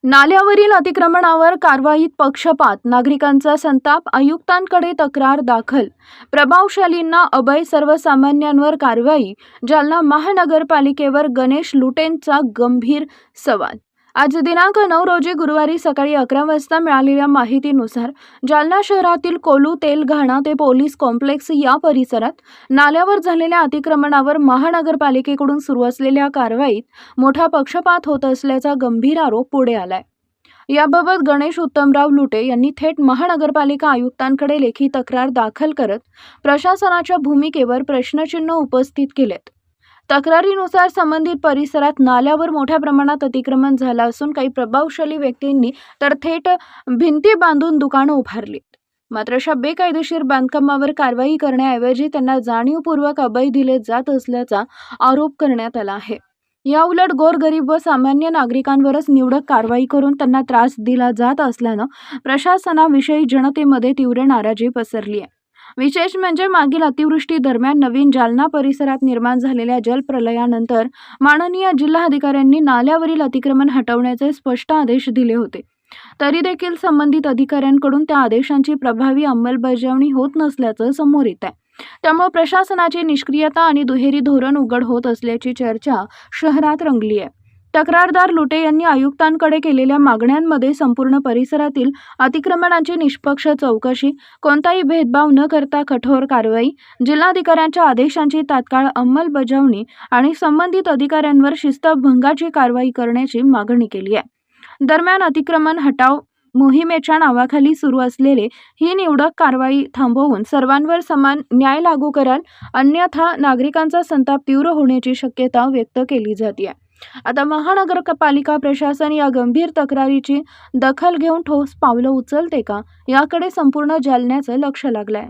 नाल्यावरील अतिक्रमणावर कारवाईत पक्षपात, नागरिकांचा संताप, आयुक्तांकडे तक्रार दाखल. प्रभावशालींना अभय, सर्वसामान्यांवर कारवाई. जालना महानगरपालिकेवर गणेश लुटेंचा गंभीर सवाल. आज दिनांक 9 रोजी गुरुवारी सकाळी 11 वाजता मिळालेल्या माहितीनुसार जालना शहरातील कोलू तेलघाणा ते पोलीस कॉम्प्लेक्स या परिसरात नाल्यावर झालेल्या अतिक्रमणावर महानगरपालिकेकडून सुरू असलेल्या कारवाईत मोठा पक्षपात होत असल्याचा गंभीर आरोप पुढे आलाय. याबाबत गणेश उत्तमराव लुटे यांनी थेट महानगरपालिका आयुक्तांकडे लेखी तक्रार दाखल करत प्रशासनाच्या भूमिकेवर प्रश्नचिन्ह उपस्थित केलेत. तक्रारीनुसार संबंधित परिसरात नाल्यावर मोठ्या प्रमाणात अतिक्रमण झालं असून काही प्रभावशाली व्यक्तींनी तर थेट भिंती बांधून दुकानं उभारलीत. मात्र अशा बेकायदेशीर बांधकामावर कारवाई करण्याऐवजी त्यांना जाणीवपूर्वक अभय दिले जात असल्याचा आरोप करण्यात आला आहे. याउलट गोरगरीब व सामान्य नागरिकांवरच निवडक कारवाई करून त्यांना त्रास दिला जात असल्यानं प्रशासनाविषयी जनतेमध्ये तीव्र नाराजी पसरली आहे. विशेष म्हणजे मागील अतिवृष्टी दरम्यान नवीन जालना परिसरात निर्माण झालेल्या जलप्रलयानंतर माननीय जिल्हाधिकाऱ्यांनी नाल्यावरील अतिक्रमण हटवण्याचे स्पष्ट आदेश दिले होते. तरी देखील संबंधित अधिकाऱ्यांकडून त्या आदेशांची प्रभावी अंमलबजावणी होत नसल्याचं समोर येत आहे. त्यामुळे प्रशासनाची निष्क्रियता आणि दुहेरी धोरण उघड होत असल्याची चर्चा शहरात रंगली आहे. तक्रारदार लुटे यांनी आयुक्तांकडे केलेल्या मागण्यांमध्ये संपूर्ण परिसरातील अतिक्रमणांची निष्पक्ष चौकशी, कोणताही भेदभाव न करता कठोर कारवाई, जिल्हाधिकाऱ्यांच्या आदेशांची तात्काळ अंमलबजावणी आणि संबंधित अधिकाऱ्यांवर शिस्तभंगाची कारवाई करण्याची मागणी केली आहे. दरम्यान अतिक्रमण हटाव मोहिमेच्या नावाखाली सुरू असलेले ही निवडक कारवाई थांबवून सर्वांवर समान न्याय लागू कराल, अन्यथा नागरिकांचा संताप तीव्र होण्याची शक्यता व्यक्त केली जाते. आता महानगरपालिका प्रशासन या गंभीर तक्रारीची दखल घेऊन ठोस पावलं उचलते का, याकडे संपूर्ण जालन्याचं लक्ष लागलंय.